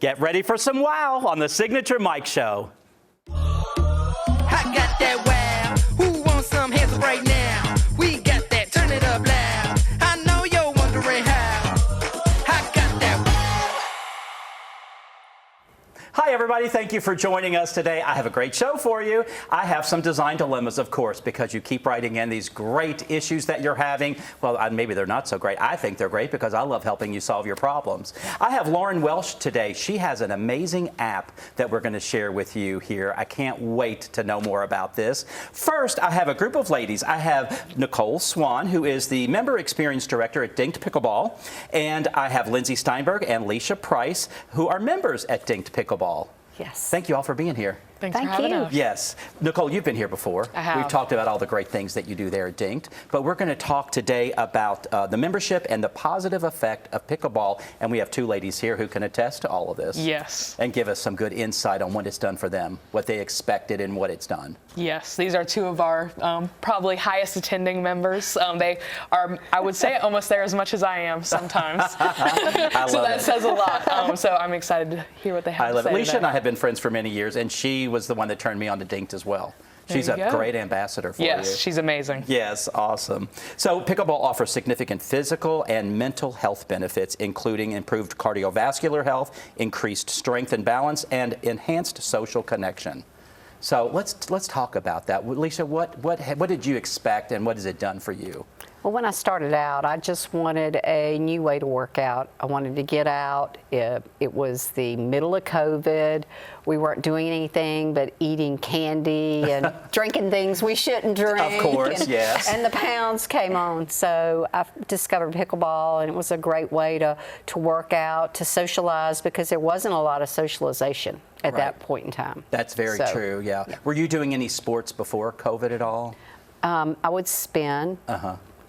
Get ready for some wow on the Signature Mike Show. I got that wow. Who wants some hands up right now? We got that. Turn it up loud. I know you're wondering how. I got that wow. Hi, everybody. Thank you for joining us today. I have a great show for you. I have some design dilemmas, of course, because you keep writing in these great issues that you're having. Well, maybe they're not so great. I think they're great because I love helping you solve your problems. I have Lauren Welsh today. She has an amazing app that we're going to share with you here. I can't wait to know more about this. First, I have a group of ladies. I have Nicole Swan, who is the Member Experience Director at Dinked Pickleball. And I have Lindsay Steinberg and Leisha Price, who are members at Dinked Pickleball. Yes. Thank you all for being here. Thanks for Thank having you. us. Yes. Nicole, you've been here before. I have. We've talked about all the great things that you do there at Dinked, but we're going to talk today about the membership and the positive effect of pickleball, and we have two ladies here who can attest to all of this. Yes. And give us some good insight on what it's done for them, what they expected and what it's done. Yes. These are two of our probably highest attending members. They are, I would say, almost there as much as I am sometimes. I So love that it. says a lot. So I'm excited to hear what they have I to love say it. Leisha today. and I have been friends for many years, and she was the one that turned me on to Dinked as well. She's you a go. great ambassador for you. Yes, she's amazing. Yes, awesome. So pickleball offers significant physical and mental health benefits, including improved cardiovascular health, increased strength and balance, and enhanced social connection. So let's talk about that. Leisha, what did you expect, and what has it done for you? Well, when I started out, I just wanted a new way to work out. I wanted to get out. It was the middle of COVID. We weren't doing anything but eating candy and drinking things we shouldn't drink. Of course, yes. And the pounds came on. So I discovered pickleball, and it was a great way to work out, to socialize, because there wasn't a lot of socialization at that point in time. That's very true, yeah. Were you doing any sports before COVID at all? I would spin.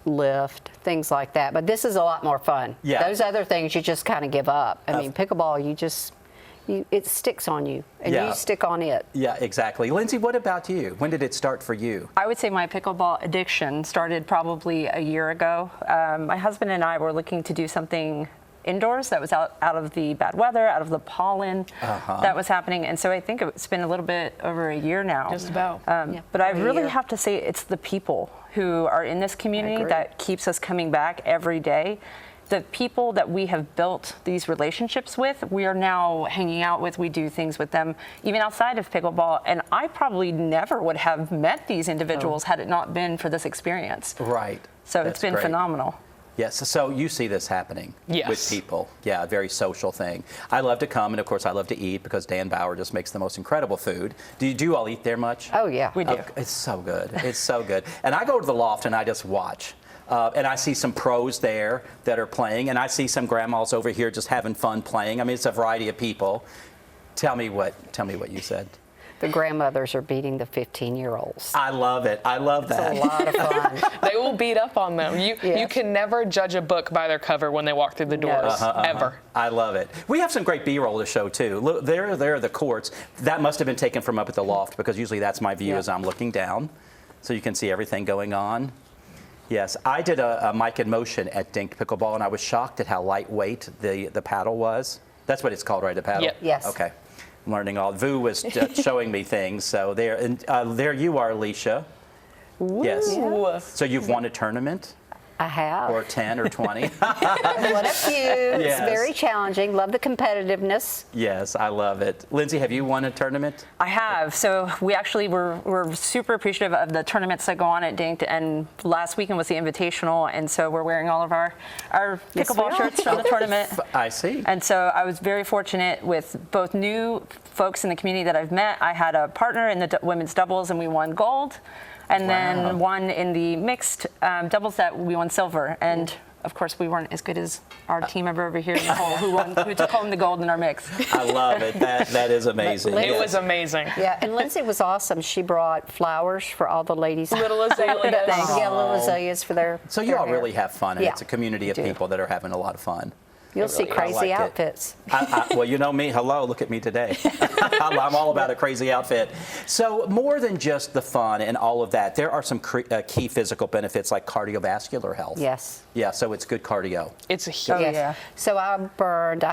Lift, things like that. But this is a lot more fun. Yeah. Those other things you just kind of give up. I mean, pickleball, it sticks on you, and Yeah. you stick on it. Yeah, exactly. Lindsay, what about you? When did it start for you? I would say my pickleball addiction started probably a year ago. My husband and I were looking to do something indoors that was out of the bad weather, out of the pollen that was happening. And so I think it's been a little bit over a year now. Just about. But I over a really year. have to say it's the people who are in this community agree. that keeps us coming back every day. The people that we have built these relationships with, we are now hanging out with, we do things with them, even outside of pickleball. And I probably never would have met these individuals had it not been for this experience. Right. So That's it's been great. phenomenal. Yes, so you see this happening Yes. with people. Yeah, a very social thing. I love to come, and of course I love to eat because Dan Bauer just makes the most incredible food. Do you all eat there much? Oh, yeah. We do. It's so good. It's so good. And I go to the loft and I just watch. And I see some pros there that are playing, and I see some grandmas over here just having fun playing. I mean, it's a variety of people. Tell me what you said. The grandmothers are beating the 15-year-olds. I love it. I love It's that. a lot of fun. They will beat up on them. You Yes. can never judge a book by their cover when they walk through the doors, ever. I love it. We have some great B-roll to show too. Look, there are the courts. That must have been taken from up at the loft because usually that's my view as I'm looking down. So you can see everything going on. Yes, I did a mic in motion at Dinked Pickleball, and I was shocked at how lightweight the paddle was. That's what it's called, right? The paddle? Yep. Yes. Okay. I'm learning all. Vu was showing me things. So there you are, Leisha. Yes. Ooh. So you've won a tournament, I have. or 10 or 20. What a few. It's Yes. very challenging. Love the competitiveness. Yes, I love it. Lindsay, have you won a tournament? I have. So we actually we're super appreciative of the tournaments that go on at Dinked, and last weekend was the Invitational, and so we're wearing all of our Yes, we pickleball are. shirts from the tournament. I see. And so I was very fortunate with both new folks in the community that I've met. I had a partner in the women's doubles, and we won gold. And Wow. then one in the mixed doubles that we won silver. And of course, we weren't as good as our team member over here, Nicole, who took home the gold in our mix. I love it. That is amazing. But It was amazing. Yeah, and Lindsay was awesome. She brought flowers for all the ladies. Little azaleas. Yeah, little azaleas for their So you their all hair. really have fun, and Yeah, it's a community of we do. people that are having a lot of fun. You'll see I crazy like it. outfits. Well, you know me. Hello, look at me today. I'm all about a crazy outfit. So more than just the fun and all of that, there are some key physical benefits like cardiovascular health. Yes. Yeah, so it's good cardio. It's a huge. Oh, yeah. So I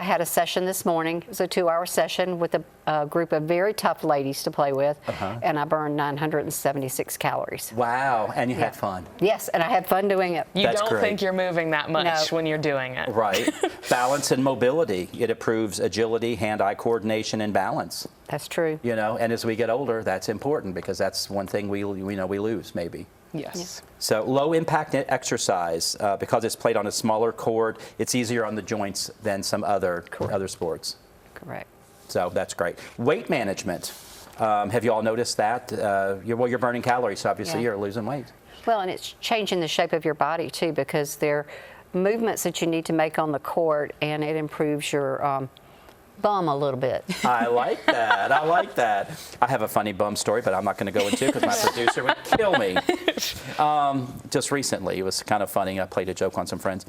had a session this morning. It was a 2-hour session with a group of very tough ladies to play with, and I burned 976 calories. Wow, and you had fun. Yes, and I had fun doing it. You That's don't great. think you're moving that much No. when you're doing it. Right. Balance and mobility. It improves agility, hand-eye coordination, and balance. That's true. You know, and as we get older, that's important because that's one thing we know we lose maybe. Yes. So low impact exercise because it's played on a smaller court. It's easier on the joints than some other sports. Correct. So that's great. Weight management. Have you all noticed that? You're burning calories, so obviously Yeah. you're losing weight. Well, and it's changing the shape of your body too, because they're movements that you need to make on the court, and it improves your bum a little bit. I like that. I like that. I have a funny bum story, but I'm not going to go into it because my producer would kill me. Just recently, it was kind of funny. I played a joke on some friends.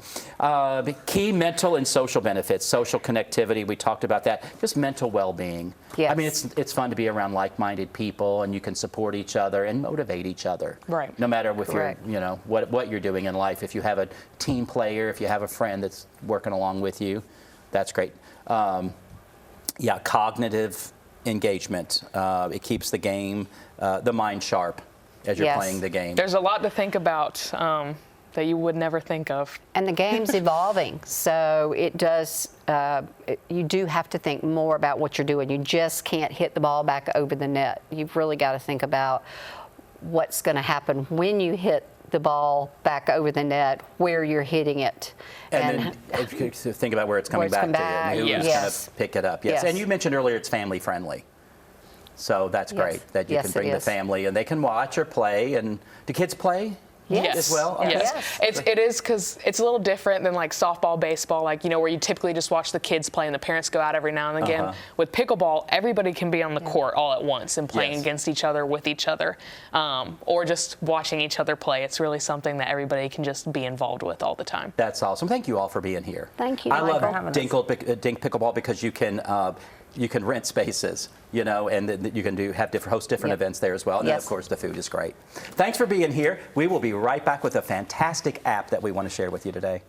Key mental and social benefits, social connectivity. We talked about that. Just mental well-being. Yes. I mean, it's fun to be around like-minded people, and you can support each other and motivate each other. Right. No matter if Correct. you're, what you're doing in life. If you have a team player, if you have a friend that's working along with you, that's great. Yeah, cognitive engagement. It keeps the mind sharp as you're Yes. playing the game. There's a lot to think about that you would never think of. And the game's evolving, so it does. You do have to think more about what you're doing. You just can't hit the ball back over the net. You've really got to think about what's going to happen when you hit the ball back over the net, where you're hitting it. And then think about where it's coming it's back come to back, and who's yes. going Yes. to pick it up. Yes. Yes. And you mentioned earlier it's family friendly. So that's Yes. great that you Yes, can it bring the is. family and they can watch or play. And do kids play? Yes. As well? Okay. Yes. Yes. It is because it's a little different than like softball, baseball, like, where you typically just watch the kids play and the parents go out every now and again. With pickleball, everybody can be on the court all at once and playing Yes. against each other, with each other, or just watching each other play. It's really something that everybody can just be involved with all the time. That's awesome. Thank you all for being here. Thank you, I Michael. love for having us. Dink Pickleball because you can rent spaces, and then you can host different Yep. events there as well. And then, Yes. of course, the food is great. Thanks for being here. We will be right back with a fantastic app that we want to share with you today.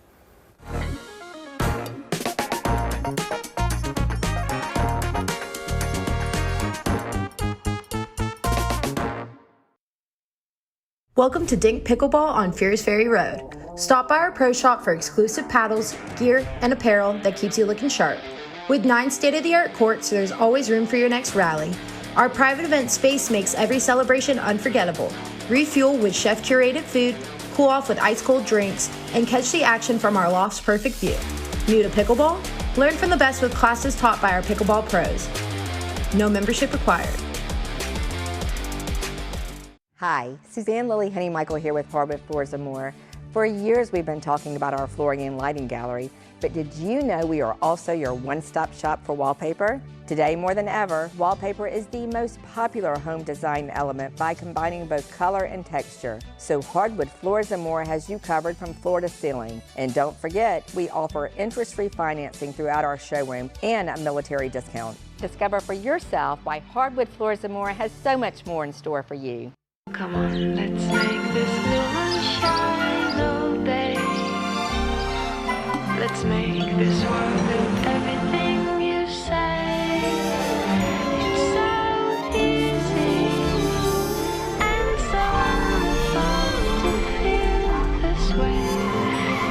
Welcome to Dink Pickleball on Fierce Ferry Road. Stop by our pro shop for exclusive paddles, gear, and apparel that keeps you looking sharp. With 9 state-of-the-art courts, there's always room for your next rally. Our private event space makes every celebration unforgettable. Refuel with chef-curated food, cool off with ice-cold drinks, and catch the action from our loft's perfect view. New to pickleball? Learn from the best with classes taught by our pickleball pros. No membership required. Hi, Suzanne Lily Honey Michael here with Hardwood Floors & More. For years we've been talking about our flooring and lighting gallery, but did you know we are also your one-stop shop for wallpaper? Today more than ever, wallpaper is the most popular home design element by combining both color and texture. So Hardwood Floors & More has you covered from floor to ceiling. And don't forget, we offer interest-free financing throughout our showroom and a military discount. Discover for yourself why Hardwood Floors & More has so much more in store for you. Come on, let's make this moon shine all day. Let's make this world do everything you say. It's so easy and so wonderful to feel this way.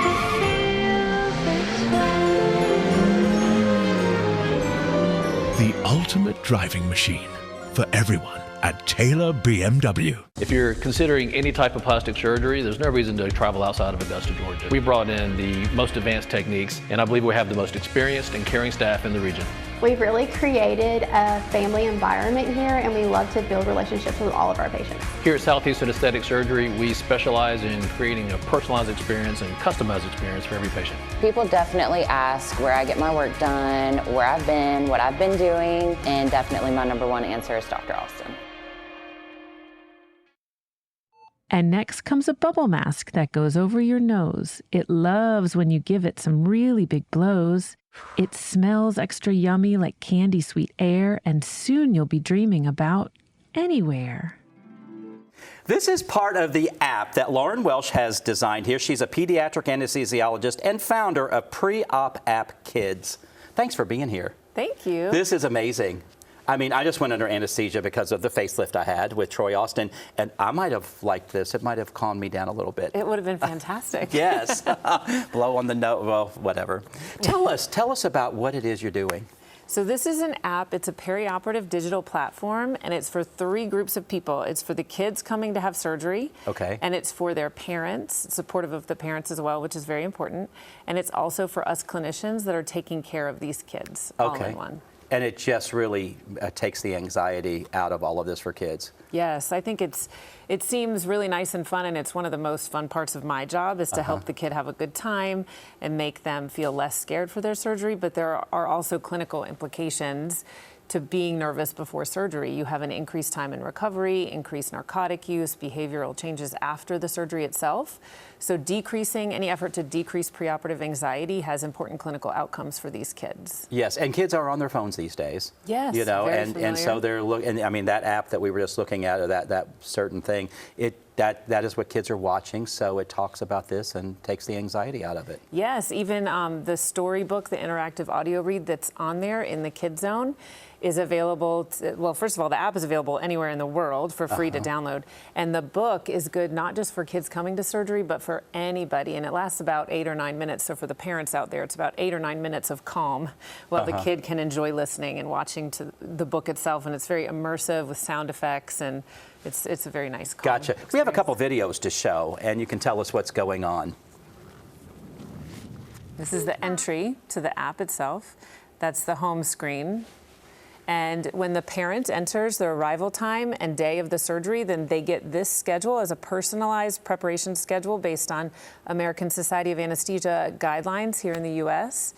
To feel this way. The ultimate driving machine for everyone at Taylor BMW. If you're considering any type of plastic surgery, there's no reason to travel outside of Augusta, Georgia. We brought in the most advanced techniques, and I believe we have the most experienced and caring staff in the region. We've really created a family environment here, and we love to build relationships with all of our patients. Here at Southeastern Aesthetic Surgery, we specialize in creating a personalized experience and customized experience for every patient. People definitely ask where I get my work done, where I've been, what I've been doing, and definitely my number one answer is Dr. Austin. And next comes a bubble mask that goes over your nose. It loves when you give it some really big blows. It smells extra yummy like candy sweet air, and soon you'll be dreaming about anywhere. This is part of the app that Lauren Welsh has designed here. She's a pediatric anesthesiologist and founder of Pre-Op App Kids. Thanks for being here. Thank you. This is amazing. I mean, I just went under anesthesia because of the facelift I had with Troy Austin, and I might have liked this. It might have calmed me down a little bit. It would have been fantastic. Yes. Blow on the nose, well, whatever. Tell us about what it is you're doing. So this is an app. It's a perioperative digital platform, and it's for 3 groups of people. It's for the kids coming to have surgery. Okay. And it's for their parents, supportive of the parents as well, which is very important. And it's also for us clinicians that are taking care of these kids all in one. And it just really takes the anxiety out of all of this for kids. Yes, I think it seems really nice and fun, and it's one of the most fun parts of my job is to help the kid have a good time and make them feel less scared for their surgery. But there are also clinical implications to being nervous before surgery. You have an increased time in recovery, increased narcotic use, behavioral changes after the surgery itself. So decreasing any effort to decrease preoperative anxiety has important clinical outcomes for these kids. Yes, and kids are on their phones these days. Yes, you know, very and so they're looking. I mean, that app that we were just looking at, or that certain thing, that is what kids are watching. So it talks about this and takes the anxiety out of it. Yes, even the storybook, the interactive audio read that's on there in the Kid Zone is available. Well, first of all, the app is available anywhere in the world for free to download. And the book is good not just for kids coming to surgery, but for anybody. And it lasts about 8 or 9 minutes. So for the parents out there, it's about 8 or 9 minutes of calm while the kid can enjoy listening and watching to the book itself. And it's very immersive with sound effects, and it's a very nice calm Gotcha. experience. We have a couple videos to show, and you can tell us what's going on. This is the entry to the app itself. That's the home screen. And when the parent enters their arrival time and day of the surgery, then they get this schedule as a personalized preparation schedule based on American Society of Anesthesia guidelines here in the U.S.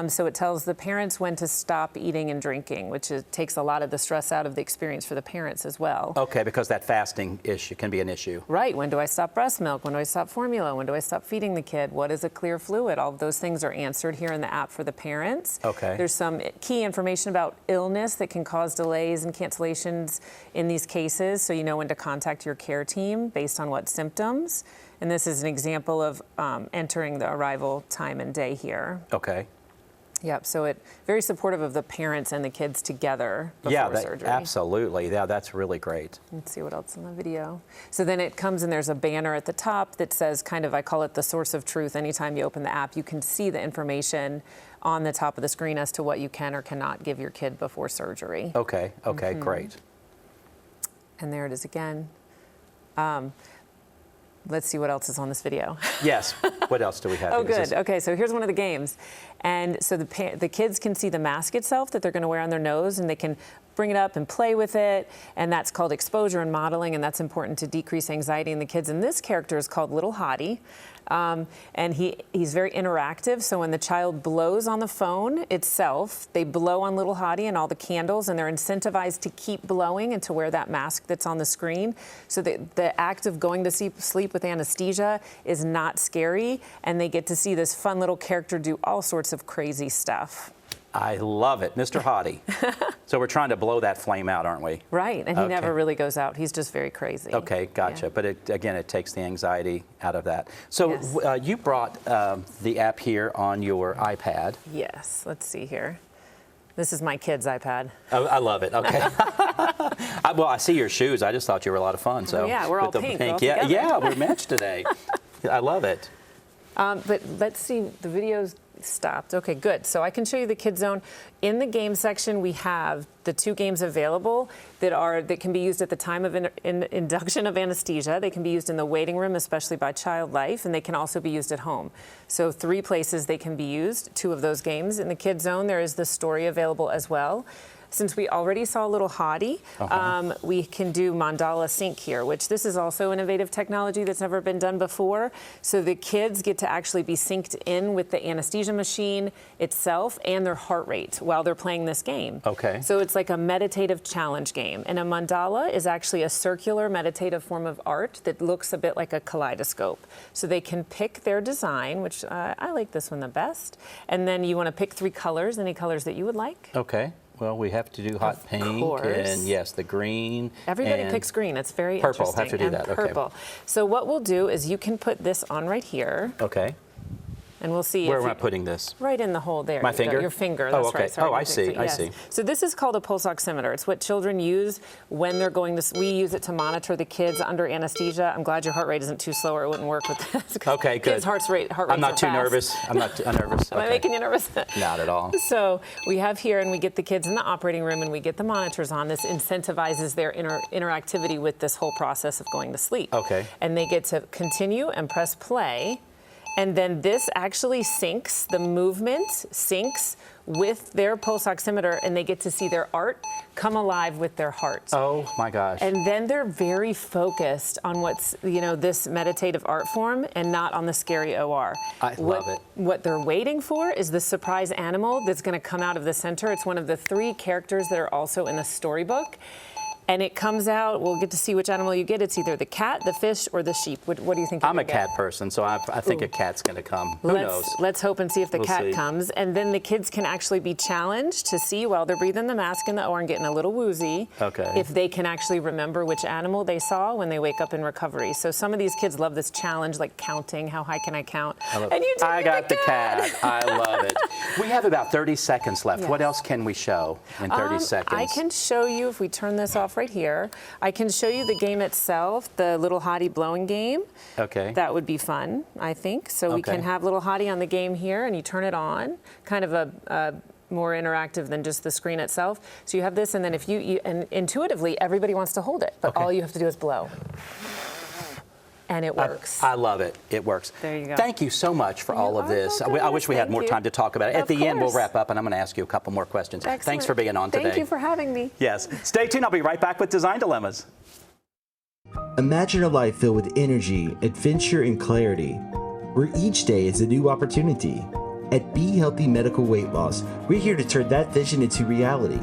So it tells the parents when to stop eating and drinking, which takes a lot of the stress out of the experience for the parents as well. Okay, because that fasting issue can be an issue. Right. When do I stop breast milk? When do I stop formula? When do I stop feeding the kid? What is a clear fluid? All of those things are answered here in the app for the parents. Okay. There's some key information about illness that can cause delays and cancellations in these cases, so you know when to contact your care team based on what symptoms. And this is an example of entering the arrival time and day here. Okay. Yep, so it very supportive of the parents and the kids together before surgery. Absolutely. Yeah, that's really great. Let's see what else in the video. So then it comes and there's a banner at the top that says kind of, I call it the source of truth. Anytime you open the app, you can see the information on the top of the screen as to what you can or cannot give your kid before surgery. Okay, great. And there it is again. Let's see what else is on this video. Yes. What else do we have? Oh, good. Okay, so here's one of the games. And so the kids can see the mask itself that they're going to wear on their nose, and they can bring it up and play with it. And that's called exposure and modeling, and that's important to decrease anxiety in the kids. And this character is called Little Hottie. And he's very interactive. So when the child blows on the phone itself, they blow on Little Hottie and all the candles, and they're incentivized to keep blowing and to wear that mask that's on the screen. So the act of going to sleep with anesthesia is not scary, and they get to see this fun little character do all sorts of crazy stuff. I love it, Mr. Hottie. So we're trying to blow that flame out, aren't we? Right, and he never really goes out. He's just very crazy. Okay, gotcha. Yeah. But it takes the anxiety out of that. So you brought the app here on your iPad. Yes, let's see here. This is my kid's iPad. Oh, I love it. Okay. Well, I see your shoes. I just thought you were a lot of fun. So yeah, we're all pink. All yeah, we're matched today. I love it. But let's see, the video's stopped. Okay, good. So I can show you the Kid Zone. In the game section, we have the 2 games available that can be used at the time of induction of anesthesia. They can be used in the waiting room, especially by Child Life, and they can also be used at home. So 3 places they can be used, 2 of those games. In the Kid Zone, there is the story available as well. since we already saw a little hottie, we can do mandala sync here, which this is also innovative technology that's never been done before. So the kids get to actually be synced in with the anesthesia machine itself and their heart rate while they're playing this game. Okay. So it's like a meditative challenge game. And a mandala is actually a circular meditative form of art that looks a bit like a kaleidoscope. So they can pick their design, which I like this one the best. And then you want to pick 3 colors, any colors that you would like. Okay. Well, we have to do hot pink and yes, the green. Everybody picks green. It's very purple. interesting. Have to do and that. Okay. Purple. So what we'll do is you can put this on right here. Okay. And we'll see. Where am I putting this? Right in the hole there. My finger? Your finger. Oh, That's okay. right. Sorry, I see. I yes. see. So this is called a pulse oximeter. It's what children use when they're going to. We use it to monitor the kids under anesthesia. I'm glad your heart rate isn't too slow, or it wouldn't work with this. Okay, good. Kids' heart rates I'm not too fast. nervous. I'm not too nervous. Am I making you nervous? Not at all. So we have here, and we get the kids in the operating room, and we get the monitors on. This incentivizes their interactivity with this whole process of going to sleep. Okay. And they get to continue and press play. And then this actually syncs, the movement syncs with their pulse oximeter, and they get to see their art come alive with their heart. Oh my gosh. And then they're very focused on what's, this meditative art form and not on the scary OR. I love it. What they're waiting for is the surprise animal that's going to come out of the center. It's one of the 3 characters that are also in the storybook. And it comes out, we'll get to see which animal you get. It's either the cat, the fish, or the sheep. What do you think I'm a cat person, so I think a cat's going to come. Who knows? Let's hope and see if the We'll cat see. comes. And then the kids can actually be challenged to see while they're breathing the mask in the OR and getting a little woozy, if they can actually remember which animal they saw when they wake up in recovery. So some of these kids love this challenge, like counting. How high can I count? And you I got the cat. I love it. We have about 30 seconds left. Yes. What else can we show in 30 seconds? I can show you, if we turn this off right here, I can show you the game itself, the Little Hottie blowing game. Okay. That would be fun, I think. So we can have Little Hottie on the game here, and you turn it on, kind of a more interactive than just the screen itself. So you have this, and then if and intuitively, everybody wants to hold it, but all you have to do is blow. And it works. I love it. It works. There you go. Thank you so much for all of this. I wish we had more time to talk about it. At the end, we'll wrap up, and I'm going to ask you a couple more questions. Excellent. Thanks for being on today. Thank you for having me. Yes. Stay tuned. I'll be right back with Design Dilemmas. Imagine a life filled with energy, adventure, and clarity, where each day is a new opportunity. At Be Healthy Medical Weight Loss, we're here to turn that vision into reality.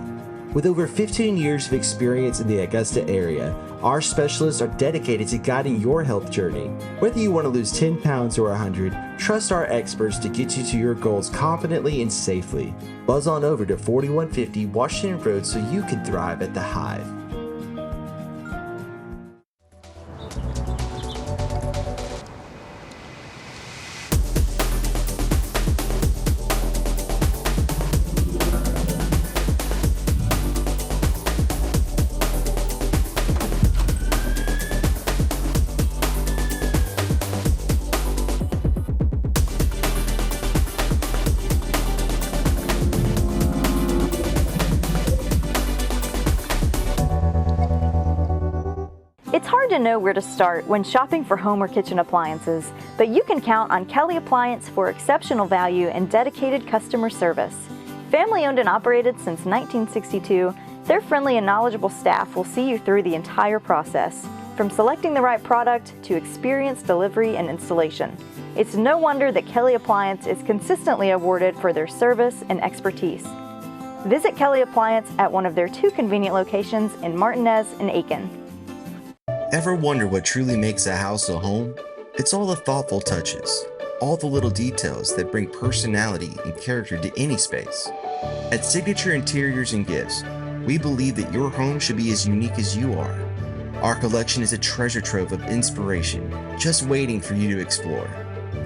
With over 15 years of experience in the Augusta area, our specialists are dedicated to guiding your health journey. Whether you want to lose 10 pounds or 100, trust our experts to get you to your goals confidently and safely. Buzz on over to 4150 Washington Road so you can thrive at the Hive. It's hard to know where to start when shopping for home or kitchen appliances, but you can count on Kelly Appliance for exceptional value and dedicated customer service. Family owned and operated since 1962, their friendly and knowledgeable staff will see you through the entire process, from selecting the right product to experienced delivery and installation. It's no wonder that Kelly Appliance is consistently awarded for their service and expertise. Visit Kelly Appliance at one of their 2 convenient locations in Martinez and Aiken. Ever wonder what truly makes a house a home? It's all the thoughtful touches, all the little details that bring personality and character to any space. At Signature Interiors and Gifts, we believe that your home should be as unique as you are. Our collection is a treasure trove of inspiration, just waiting for you to explore.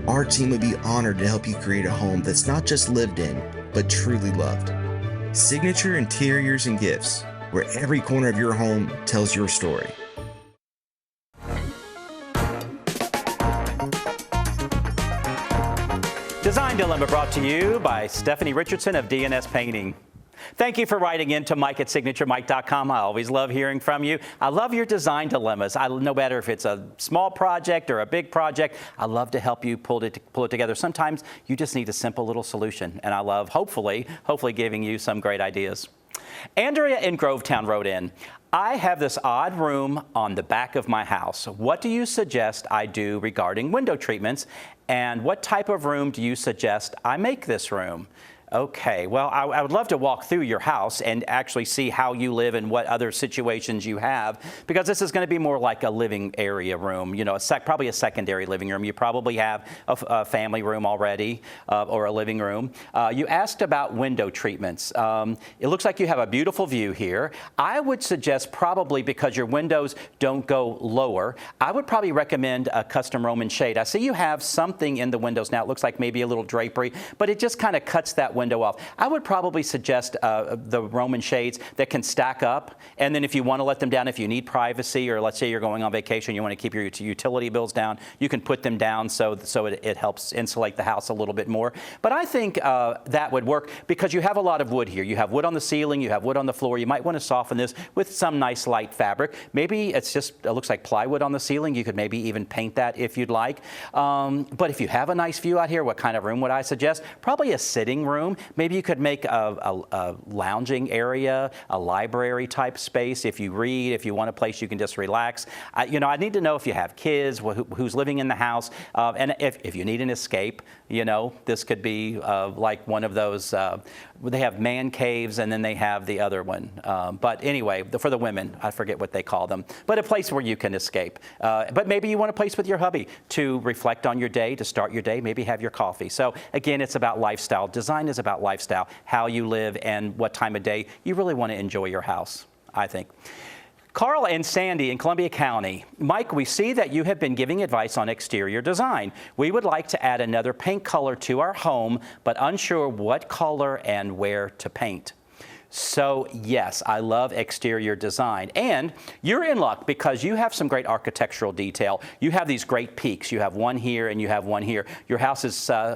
Our team would be honored to help you create a home that's not just lived in, but truly loved. Signature Interiors and Gifts, where every corner of your home tells your story. Design Dilemma brought to you by Stephanie Richardson of DNS Painting. Thank you for writing in to Mike at signaturemike.com. I always love hearing from you. I love your design dilemmas. No matter if it's a small project or a big project, I love to help you pull it together. Sometimes you just need a simple little solution, and I love hopefully giving you some great ideas. Andrea in Grovetown wrote in, I have this odd room on the back of my house. What do you suggest I do regarding window treatments? And what type of room do you suggest I make this room? Okay, well, I would love to walk through your house and actually see how you live and what other situations you have, because this is going to be more like a living area room, you know, probably a secondary living room. You probably have a family room already or a living room. You asked about window treatments. It looks like you have a beautiful view here. I would suggest probably, because your windows don't go lower, I would probably recommend a custom Roman shade. I see you have something in the windows now. It looks like maybe a little drapery, but it just kind of cuts that window off. I would probably suggest the Roman shades that can stack up, and then if you want to let them down, if you need privacy, or let's say you're going on vacation, you want to keep your utility bills down, you can put them down so it helps insulate the house a little bit more. But I think that would work because you have a lot of wood here. You have wood on the ceiling, you have wood on the floor. You might want to soften this with some nice light fabric. Maybe it looks like plywood on the ceiling. You could maybe even paint that if you'd like. But if you have a nice view out here, what kind of room would I suggest? Probably a sitting room. Maybe you could make a lounging area, a library type space. If you read, if you want a place you can just relax. I need to know if you have kids, who's living in the house, and if you need an escape. This could be like one of those. They have man caves, and then they have the other one. But anyway, for the women, I forget what they call them. But a place where you can escape. But maybe you want a place with your hubby to reflect on your day, to start your day, maybe have your coffee. So again, it's about lifestyle. Design is about lifestyle, how you live and what time of day you really want to enjoy your house, I think. Carl and Sandy in Columbia County. Mike, we see that you have been giving advice on exterior design. We would like to add another paint color to our home, but unsure what color and where to paint. So yes, I love exterior design. And you're in luck because you have some great architectural detail. You have these great peaks. You have one here and you have one here. Your house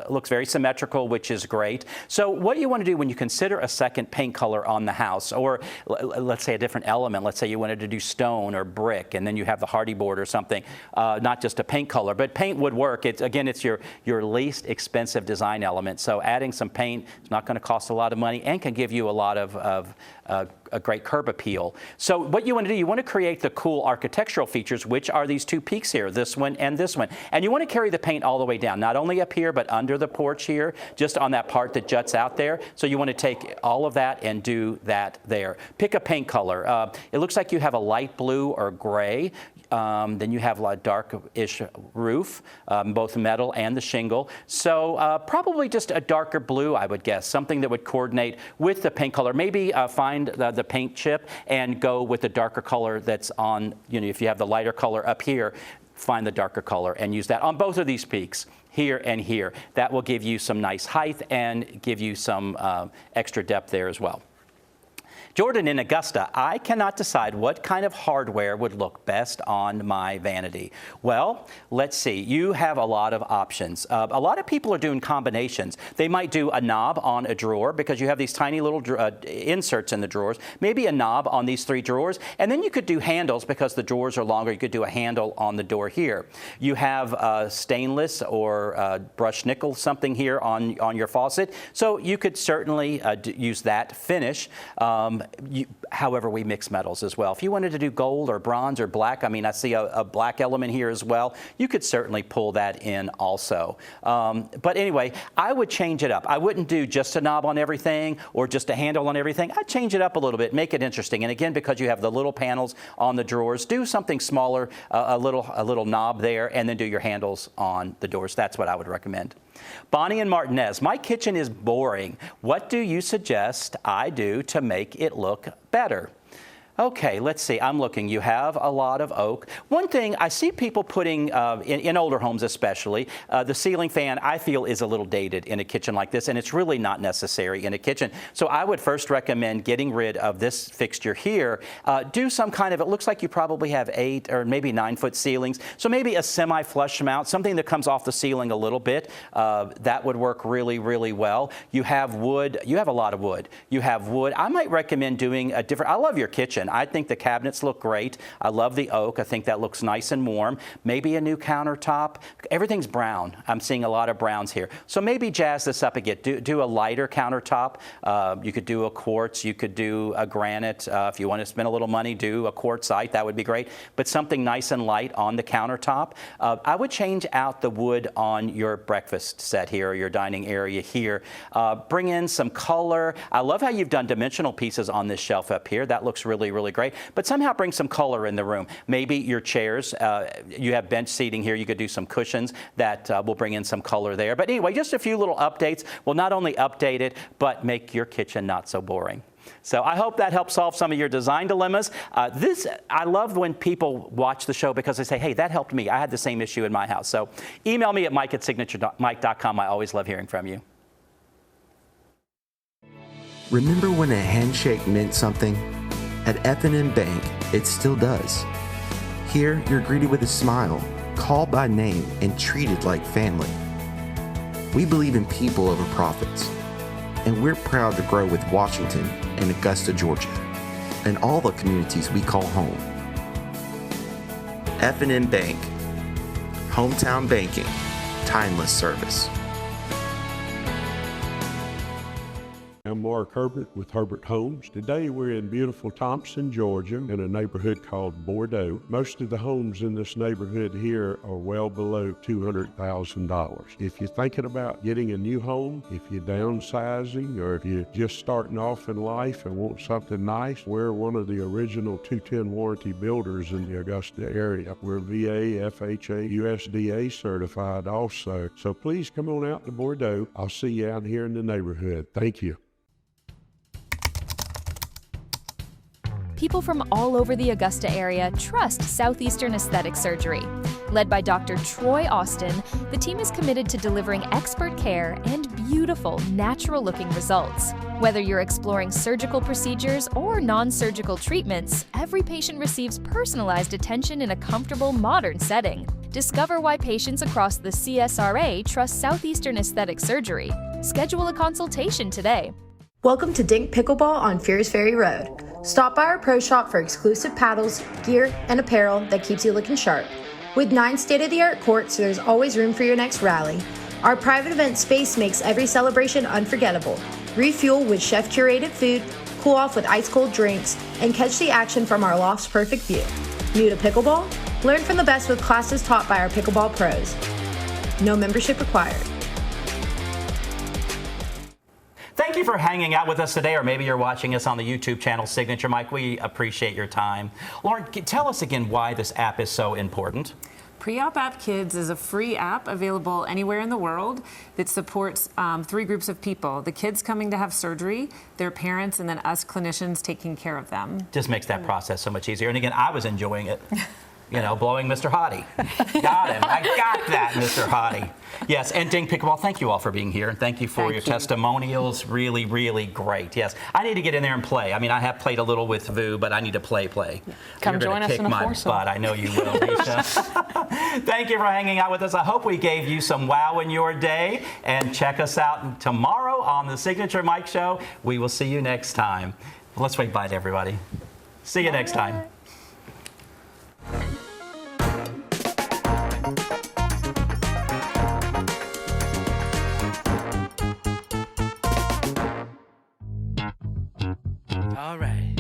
looks very symmetrical, which is great. So what you want to do when you consider a second paint color on the house, or let's say a different element, let's say you wanted to do stone or brick, and then you have the hardy board or something, not just a paint color, but paint would work. It's your least expensive design element. So adding some paint is not going to cost a lot of money and can give you a lot of a great curb appeal. So what you want to do, you want to create the cool architectural features, which are these two peaks here, this one and this one. And you want to carry the paint all the way down, not only up here, but under the porch here, just on that part that juts out there. So you want to take all of that and do that there. Pick a paint color. It looks like you have a light blue or gray. Then you have a dark-ish roof, both metal and the shingle. So probably just a darker blue, I would guess, something that would coordinate with the paint color. Maybe find the paint chip and go with the darker color that's on, if you have the lighter color up here, find the darker color and use that on both of these peaks, here and here. That will give you some nice height and give you some extra depth there as well. Jordan in Augusta, I cannot decide what kind of hardware would look best on my vanity. Well, let's see. You have a lot of options. A lot of people are doing combinations. They might do a knob on a drawer because you have these tiny little inserts in the drawers. Maybe a knob on these three drawers. And then you could do handles because the drawers are longer. You could do a handle on the door here. You have stainless or brushed nickel something here on your faucet. So you could certainly use that finish. However, we mix metals as well. If you wanted to do gold or bronze or black, I see a black element here as well. You could certainly pull that in also. But anyway, I would change it up. I wouldn't do just a knob on everything or just a handle on everything. I'd change it up a little bit, make it interesting. And again, because you have the little panels on the drawers, do something smaller, a little knob there, and then do your handles on the doors. That's what I would recommend. Bonnie and Martinez, my kitchen is boring. What do you suggest I do to make it look better? Okay, let's see. I'm looking. You have a lot of oak. One thing, I see people putting, in older homes especially, the ceiling fan, I feel, is a little dated in a kitchen like this, and it's really not necessary in a kitchen. So I would first recommend getting rid of this fixture here. Do some kind of, it looks like you probably have 8 or maybe 9-foot ceilings. So maybe a semi-flush mount, something that comes off the ceiling a little bit. That would work really, really well. You have wood. You have a lot of wood. You have wood. I might recommend doing a different, I love your kitchen. kitchen. I think the cabinets look great. I love the oak. I think that looks nice and warm. Maybe a new countertop. Everything's brown. I'm seeing a lot of browns here. So maybe jazz this up again. Do a lighter countertop. You could do a quartz. You could do a granite. If you want to spend a little money, do a quartzite. That would be great. But something nice and light on the countertop. I would change out the wood on your breakfast set here, or your dining area here. Bring in some color. I love how you've done dimensional pieces on this shelf up here. That looks really, really great. But somehow bring some color in the room. Maybe your chairs, you have bench seating here. You could do some cushions that will bring in some color there. But anyway, just a few little updates will not only update it, but make your kitchen not so boring. So I hope that helps solve some of your design dilemmas. I love when people watch the show because they say, hey, that helped me. I had the same issue in my house. So email me at mike@signaturemike.com. I always love hearing from you. Remember when a handshake meant something? At F&M Bank, it still does. Here, you're greeted with a smile, called by name, and treated like family. We believe in people over profits, and we're proud to grow with Washington and Augusta, Georgia, and all the communities we call home. F&M Bank, hometown banking, timeless service. I'm Mark Herbert with Herbert Homes. Today we're in beautiful Thompson, Georgia, in a neighborhood called Bordeaux. Most of the homes in this neighborhood here are well below $200,000. If you're thinking about getting a new home, if you're downsizing, or if you're just starting off in life and want something nice, we're one of the original 210 warranty builders in the Augusta area. We're VA, FHA, USDA certified also. So please come on out to Bordeaux. I'll see you out here in the neighborhood. Thank you. People from all over the Augusta area trust Southeastern Aesthetic Surgery. Led by Dr. Troy Austin, the team is committed to delivering expert care and beautiful, natural-looking results. Whether you're exploring surgical procedures or non-surgical treatments, every patient receives personalized attention in a comfortable, modern setting. Discover why patients across the CSRA trust Southeastern Aesthetic Surgery. Schedule a consultation today. Welcome to Dink Pickleball on Fears Ferry Road. Stop by our pro shop for exclusive paddles, gear, and apparel that keeps you looking sharp. With 9 state-of-the-art courts, there's always room for your next rally. Our private event space makes every celebration unforgettable. Refuel with chef-curated food, cool off with ice-cold drinks, and catch the action from our loft's perfect view. New to pickleball? Learn from the best with classes taught by our pickleball pros. No membership required. Thank you for hanging out with us today, or maybe you're watching us on the YouTube channel Signature Mike. We appreciate your time. Lauren, tell us again why this app is so important. Pre-Op App Kids is a free app available anywhere in the world that supports 3 groups of people: the kids coming to have surgery, their parents, and then us clinicians taking care of them. Just makes that process so much easier. And again, I was enjoying it. You know, blowing Mr. Hottie. Got him. I got that, Mr. Hottie. Yes, and Dink Pickleball, thank you all for being here. And thank you for your testimonials. Really, really great. Yes, I need to get in there and play. I mean, I have played a little with Vu, but I need to play. Come join us in a foursome. But I know you will, Risha. Thank you for hanging out with us. I hope we gave you some wow in your day. And check us out tomorrow on the Signature Mike Show. We will see you next time. Let's wave bye to everybody. See you next time. All right.